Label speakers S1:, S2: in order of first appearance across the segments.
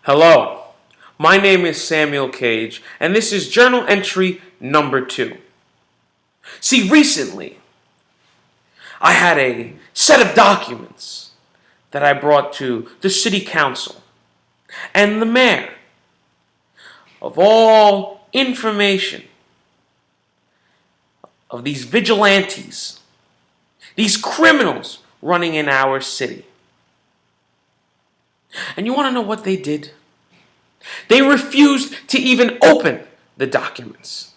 S1: Hello, my name is Samuel Cage, and this is journal entry number 2. See, recently, I had a set of documents that I brought to the city council and the mayor of all information of these vigilantes, these criminals running in our city. And you want to know what they did? They refused to even open the documents.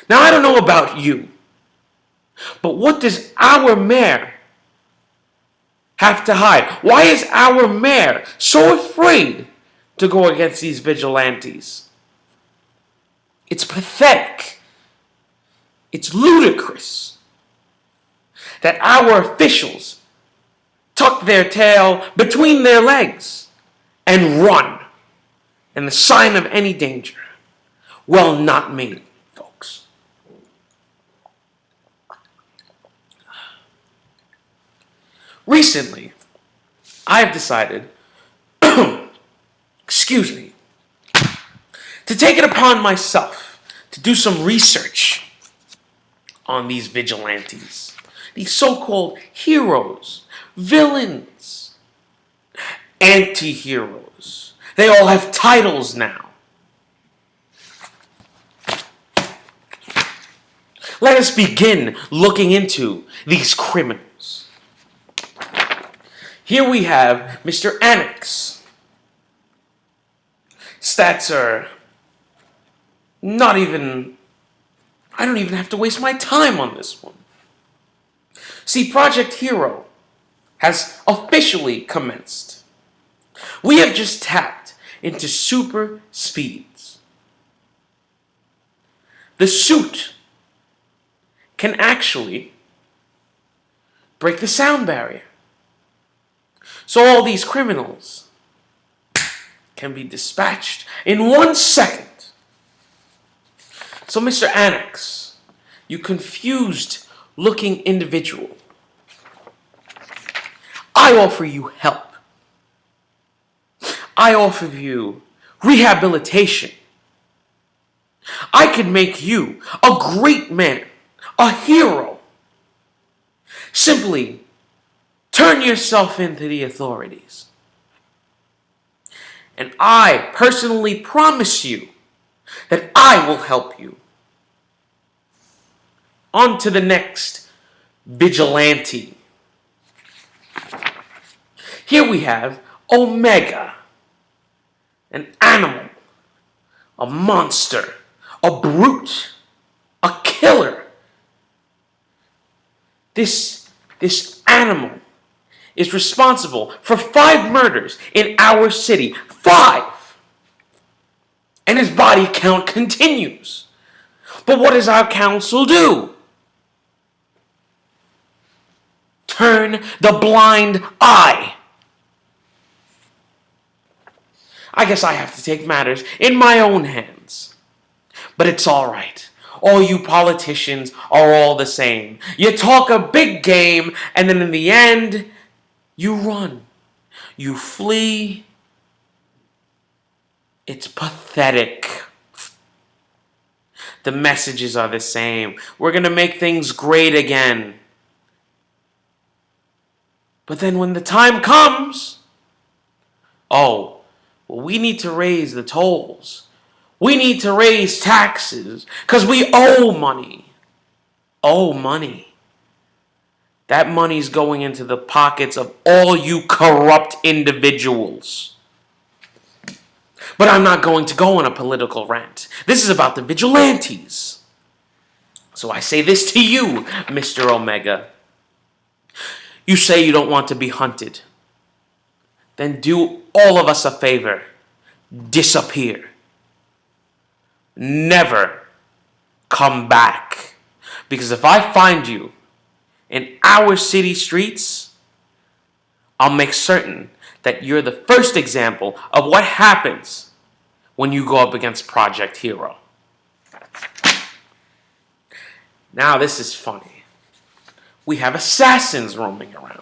S1: Now, I don't know about you, but what does our mayor have to hide? Why is our mayor so afraid to go against these vigilantes? It's pathetic. It's ludicrous that our officials tuck their tail between their legs and run in the sign of any danger. Well, not me, folks. Recently, I've decided, excuse me, to take it upon myself to do some research on these vigilantes, these so-called heroes, villains, anti-heroes. They all have titles now. Let us begin looking into these criminals. Here we have Mr. Annex. Stats are not even... I don't even have to waste my time on this one. See, Project Hero has officially commenced. We have just tapped into super speeds. The suit can actually break the sound barrier. So all these criminals can be dispatched in 1 second. So Mr. Annex, you confused looking individual, I offer you help. I offer you rehabilitation. I could make you a great man, a hero. Simply turn yourself into the authorities. And I personally promise you that I will help you. On to the next vigilante. Here we have Omega, an animal, a monster, a brute, a killer. This animal is responsible for 5 murders in our city. 5! And his body count continues. But what does our council do? Turn the blind eye. I guess I have to take matters in my own hands. But it's all right. All you politicians are all the same. You talk a big game, and then in the end, you run. You flee. It's pathetic. The messages are the same. We're going to make things great again. But then when the time comes, oh, well, we need to raise the tolls. We need to raise taxes because we owe money. Owe money. That money's going into the pockets of all you corrupt individuals. But I'm not going to go on a political rant. This is about the vigilantes. So I say this to you, Mr. Omega. You say you don't want to be hunted. Then do all of us a favor. Disappear. Never come back. Because if I find you in our city streets, I'll make certain that you're the first example of what happens when you go up against Project Hero. Now this is funny. We have assassins roaming around.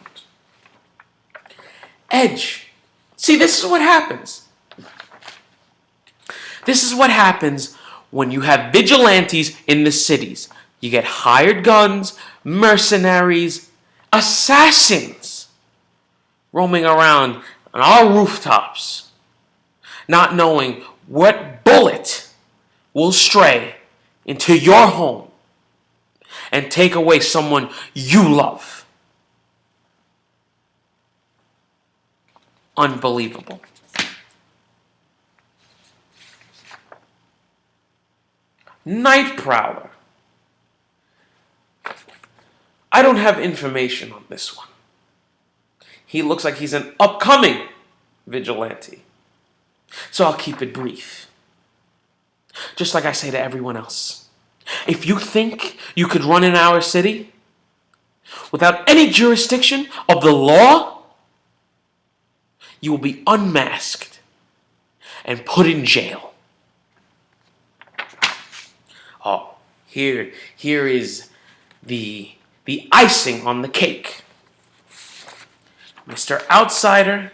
S1: Edge See, this is what happens. This is what happens when you have vigilantes in the cities. You get hired guns, mercenaries, assassins roaming around on our rooftops, not knowing what bullet will stray into your home and take away someone you love. Unbelievable. Night Prowler. I don't have information on this one. He looks like he's an upcoming vigilante. So I'll keep it brief. Just like I say to everyone else. If you think you could run in our city without any jurisdiction of the law, you will be unmasked and put in jail. Oh, here is the icing on the cake. Mr. Outsider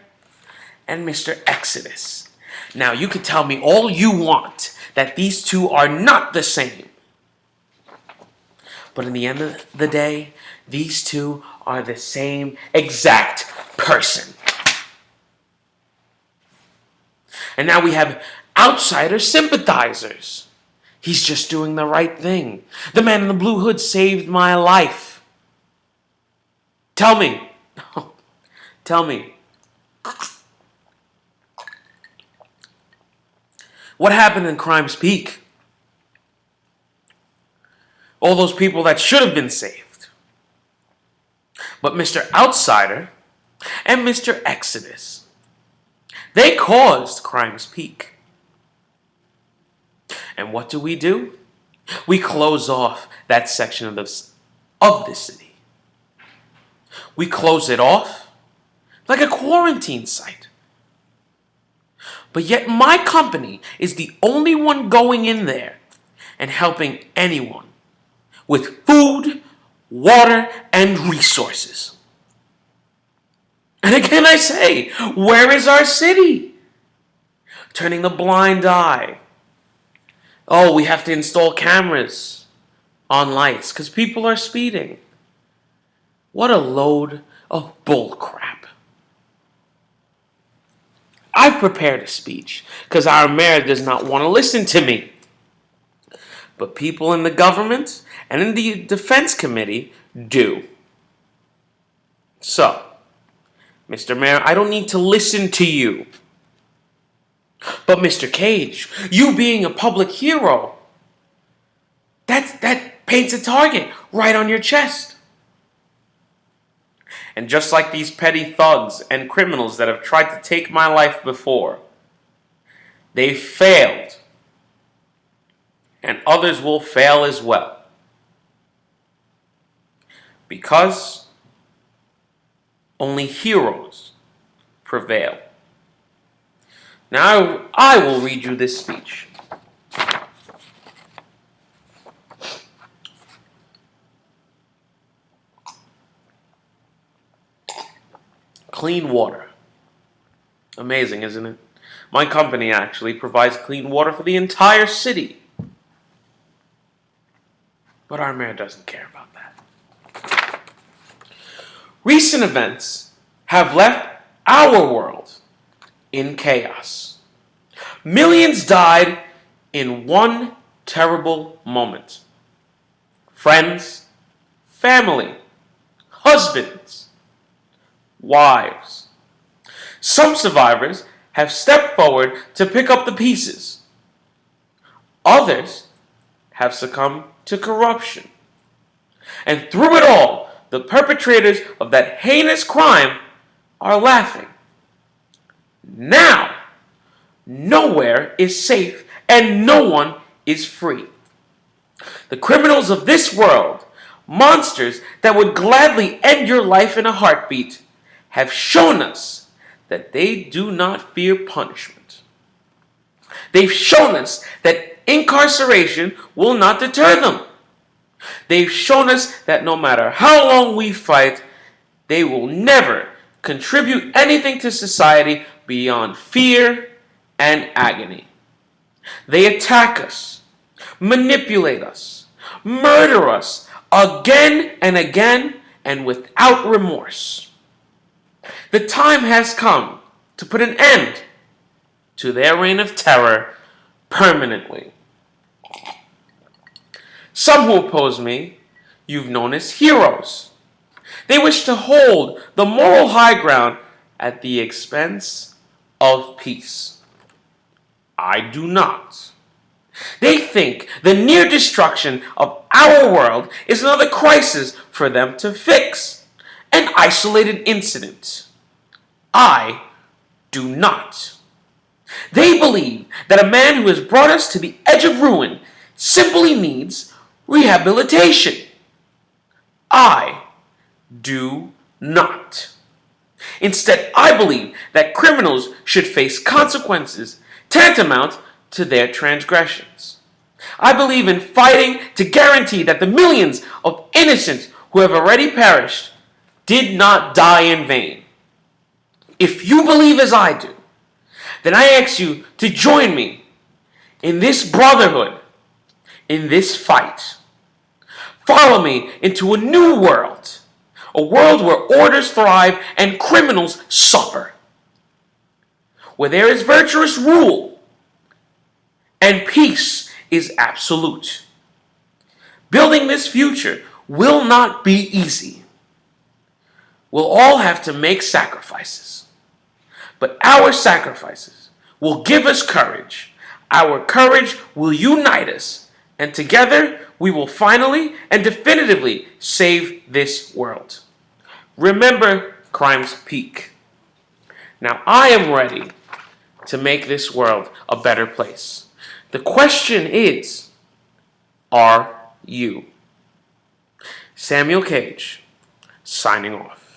S1: and Mr. Exodus. Now, you can tell me all you want that these two are not the same. But in the end of the day, these two are the same exact person. And now we have outsider sympathizers. He's just doing the right thing. The man in the blue hood saved my life. Tell me. Tell me. What happened in Crime's Peak? All those people that should have been saved. But Mr. Outsider and Mr. Exodus, they caused Crime's Peak. And what do? We close off that section of the city. We close it off like a quarantine site. But yet my company is the only one going in there and helping anyone with food, water, and resources. And again I say, where is our city? Turning the blind eye. Oh, we have to install cameras on lights because people are speeding. What a load of bull crap. I've prepared a speech because our mayor does not want to listen to me. But people in the government and in the defense committee do. So, Mr. Mayor, I don't need to listen to you. But Mr. Cage, you being a public hero, that paints a target right on your chest. And just like these petty thugs and criminals that have tried to take my life before, they failed. And others will fail as well. Because only heroes prevail. Now I will read you this speech. Clean water. Amazing, isn't it? My company actually provides clean water for the entire city. But our mayor doesn't care about that. Recent events have left our world in chaos. Millions died in one terrible moment. Friends, family, husbands, wives. Some survivors have stepped forward to pick up the pieces. Others have succumbed to corruption. And through it all, the perpetrators of that heinous crime are laughing. Now, nowhere is safe and no one is free. The criminals of this world, monsters that would gladly end your life in a heartbeat, have shown us that they do not fear punishment. They've shown us that incarceration will not deter them. They've shown us that no matter how long we fight, they will never contribute anything to society beyond fear and agony. They attack us, manipulate us, murder us again and again and without remorse. The time has come to put an end to their reign of terror permanently. Some who oppose me, you've known as heroes. They wish to hold the moral high ground at the expense of peace. I do not. They think the near destruction of our world is another crisis for them to fix, an isolated incident. I do not. They believe that a man who has brought us to the edge of ruin simply needs rehabilitation. I do not. Instead, I believe that criminals should face consequences tantamount to their transgressions. I believe in fighting to guarantee that the millions of innocents who have already perished did not die in vain. If you believe as I do, then I ask you to join me in this brotherhood, in this fight. Follow me into a new world, a world where orders thrive and criminals suffer, where there is virtuous rule and peace is absolute. Building this future will not be easy. We'll all have to make sacrifices. But our sacrifices will give us courage. Our courage will unite us. And together we will finally and definitively save this world. Remember crime's peak. Now I am ready to make this world a better place. The question is, are you? Samuel Cage, signing off.